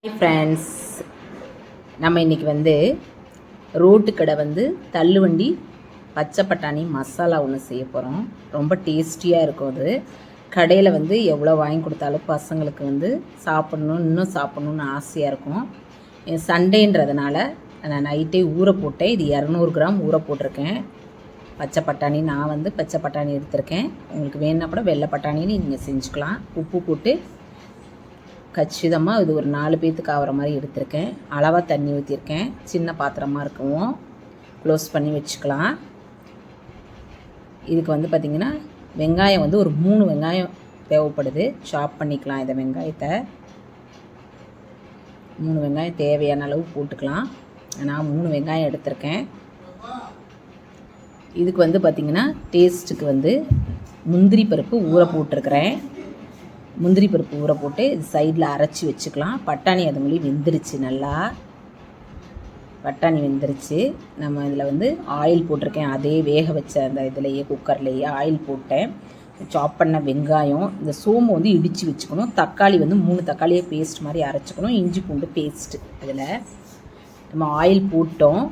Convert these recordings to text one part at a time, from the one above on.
Hi friends, நம்ம இன்றைக்கி road கடை தள்ளுவண்டி பச்சை பட்டாணி மசாலா ஒன்று செய்ய போகிறோம். ரொம்ப டேஸ்டியாக இருக்கும். அது கடையில் எவ்வளோ வாங்கி கொடுத்தாலும் பசங்களுக்கு சாப்பிட்ணும், இன்னும் சாப்பிட்ணுன்னு ஆசையாக இருக்கும். சண்டேன்றதுனால நான் நைட்டே ஊற போட்டேன். இது 200 கிராம் ஊற போட்டிருக்கேன். பச்சை பட்டாணி நான் பச்சை பட்டாணி எடுத்திருக்கேன். உங்களுக்கு வேணுன்னா கூட வெள்ளை பட்டாணின்னு நீங்கள் செஞ்சுக்கலாம். உப்பு போட்டு கச்சிதமாக இது ஒரு 4 பேத்துக்கு ஆகிற மாதிரி எடுத்திருக்கேன். அளவாக தண்ணி ஊற்றிருக்கேன். சின்ன பாத்திரமாக இருக்கவும் க்ளோஸ் பண்ணி வச்சுக்கலாம். இதுக்கு பார்த்திங்கன்னா வெங்காயம் ஒரு 3 வெங்காயம் தேவைப்படுது. சாப் பண்ணிக்கலாம். இந்த வெங்காயத்தை 3 வெங்காயம் தேவையான அளவு போட்டுக்கலாம். நான் 3 வெங்காயம் எடுத்திருக்கேன். இதுக்கு பார்த்திங்கன்னா டேஸ்ட்டுக்கு முந்திரி பருப்பு ஊற போட்டிருக்கிறேன். முந்திரி பருப்பு ஊற போட்டு இது சைடில் அரைச்சி வச்சுக்கலாம். பட்டாணி அதுங்களையும் வெந்துருச்சு. நல்லா பட்டாணி வெந்துருச்சு. நம்ம இதில் ஆயில் போட்டிருக்கேன். அதே வேக வச்ச அந்த இதுலேயே குக்கர்லேயே ஆயில் போட்டேன். சாப் பண்ண வெங்காயம், இந்த சோம்பு இடித்து வச்சுக்கணும். தக்காளி 3 தக்காளியை பேஸ்ட் மாதிரி அரைச்சிக்கணும். இஞ்சி பூண்டு பேஸ்ட்டு. அதில் நம்ம ஆயில் போட்டோம்.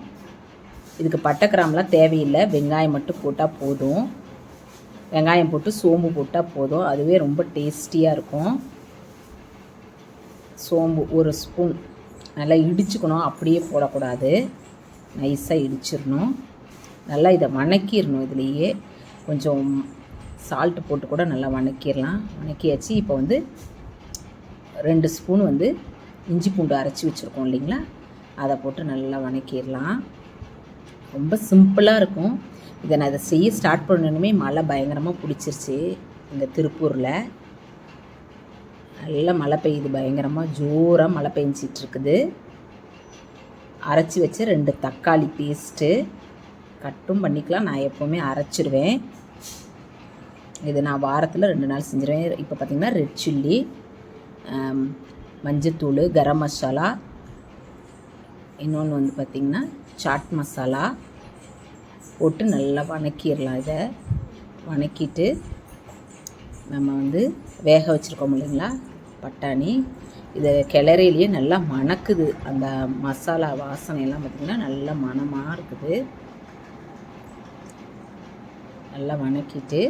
இதுக்கு பட்டை கிராம்பெலாம் தேவையில்லை. வெங்காயம் மட்டும் போட்டால் போதும். வெங்காயம் போட்டு சோம்பு போட்டால் போதும். அதுவே ரொம்ப டேஸ்டியாக இருக்கும். சோம்பு 1 ஸ்பூன் நல்லா இடிச்சுக்கணும். அப்படியே போடக்கூடாது. நைஸாக இடிச்சிடணும். நல்லா இதை வணக்கிடணும். இதுலேயே கொஞ்சம் சால்ட்டு போட்டு கூட நல்லா வணக்கிடலாம். வணக்கியாச்சு. இப்போ 2 ஸ்பூன் இஞ்சி பூண்டு அரைச்சி வச்சுருக்கோம் இல்லைங்களா, அதை போட்டு நல்லா வணக்கிடலாம். ரொம்ப சிம்பிளாக இருக்கும். இதை செய்ய ஸ்டார்ட் பண்ணணுமே மழை பயங்கரமாக பிடிச்சிருச்சு. இந்த திருப்பூரில் நல்லா மழை பெய்யுது. பயங்கரமாக ஜோராக மழை பெஞ்சிட்ருக்குது. அரைச்சி வச்ச 2 தக்காளி பேஸ்ட்டு கட்டும் பண்ணிக்கலாம். நான் எப்போவுமே அரைச்சிடுவேன். இது நான் வாரத்தில் 2 நாள் செஞ்சிடுவேன். இப்போ பார்த்திங்கன்னா ரெட் சில்லி, மஞ்சத்தூள், கரம் மசாலா, இன்னொன்று பார்த்திங்கன்னா சாட் மசாலா போட்டு நல்லா வணக்கிடலாம். இதை வணக்கிட்டு நம்ம வேக வச்சுருக்கோம் இல்லைங்களா பட்டாணி, இதை கிளறிலேயே நல்லா மணக்குது. அந்த மசாலா வாசனையெல்லாம் பார்த்திங்கன்னா நல்லா மணமாக இருக்குது. நல்லா வணக்கிட்டு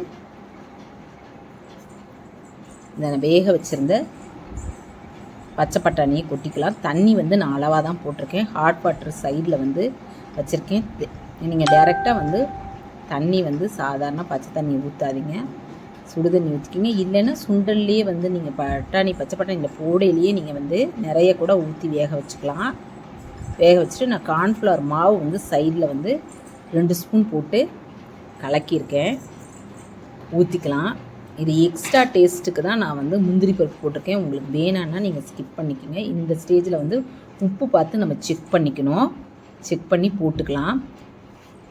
இந்த வேக வச்சுருந்த பச்சை பட்டாணியை கொட்டிக்கலாம். தண்ணி நான் அளவாக தான் போட்டிருக்கேன். ஹாட் வாட்டர் சைடில் வச்சுருக்கேன். நீங்கள் டைரெக்டாக தண்ணி சாதாரண பச்சை தண்ணி ஊற்றாதீங்க. சுடு தண்ணி ஊற்றிக்கிங்க. இல்லைன்னா சுண்டல்லையே நீங்கள் பச்சை பட்டாணியில் போடையிலேயே நீங்கள் நிறைய கூட ஊற்றி வேக வச்சுக்கலாம். வேக வச்சுட்டு நான் கார்ன்ஃப்ளவர் மாவு சைடில் 2 ஸ்பூன் போட்டு கலக்கியிருக்கேன். ஊற்றிக்கலாம். இது எக்ஸ்ட்ரா டேஸ்ட்டுக்கு தான் நான் முந்திரி பருப்பு போட்டிருக்கேன். உங்களுக்கு வேணான்னா நீங்கள் ஸ்கிப் பண்ணிக்கோங்க. இந்த ஸ்டேஜில் உப்பு பார்த்து நம்ம செக் பண்ணிக்கணும். செக் பண்ணி போட்டுக்கலாம்.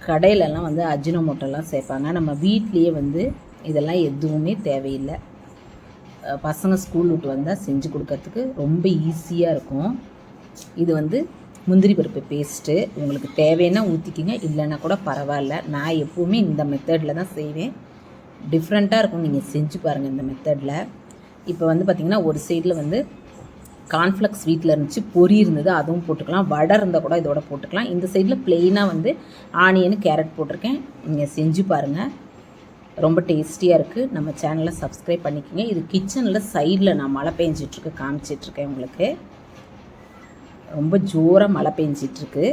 கடையிலலாம் அஜினோமோட்டோலாம் சேர்ப்பாங்க. நம்ம வீட்லேயே இதெல்லாம் எதுவுமே தேவையில்லை. பசங்க ஸ்கூல் விட்டு வந்தால் செஞ்சு கொடுக்கறதுக்கு ரொம்ப ஈஸியாக இருக்கும். இது முந்திரி பருப்பு பேஸ்ட்டு. உங்களுக்கு தேவைன்னா ஊற்றிக்கிங்க, இல்லைன்னா கூட பரவாயில்ல. நான் எப்போவுமே இந்த மெத்தடில் தான் செய்வேன். டிஃப்ரெண்ட்டாக இருக்கும். நீங்கள் செஞ்சு பாருங்கள் இந்த மெத்தடில். இப்போ பார்த்திங்கன்னா ஒரு சைடில் கார்ன்ஃப்ளெக்ஸ் வீட்டில் இருந்துச்சு, பொரி இருந்தது, அதுவும் போட்டுக்கலாம். வடை இருந்தால் கூட இதோட போட்டுக்கலாம். இந்த சைடில் ப்ளெயினாக ஆனியன், கேரட் போட்டிருக்கேன். நீங்கள் செஞ்சு பாருங்கள். ரொம்ப டேஸ்டியாக இருக்குது. நம்ம சேனலை சப்ஸ்கிரைப் பண்ணிக்கோங்க. இது கிச்சனில் சைடில் நான் மழை பெஞ்சிட்ருக்கு காமிச்சிட்ருக்கேன். உங்களுக்கு ரொம்ப ஜோராக மழை பெஞ்சிட்ருக்கு.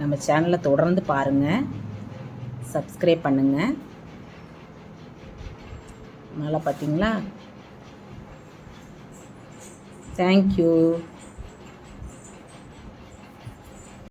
நம்ம சேனலை தொடர்ந்து பாருங்கள், சப்ஸ்கிரைப் பண்ணுங்கள். மழை பார்த்தீங்களா? Thank you.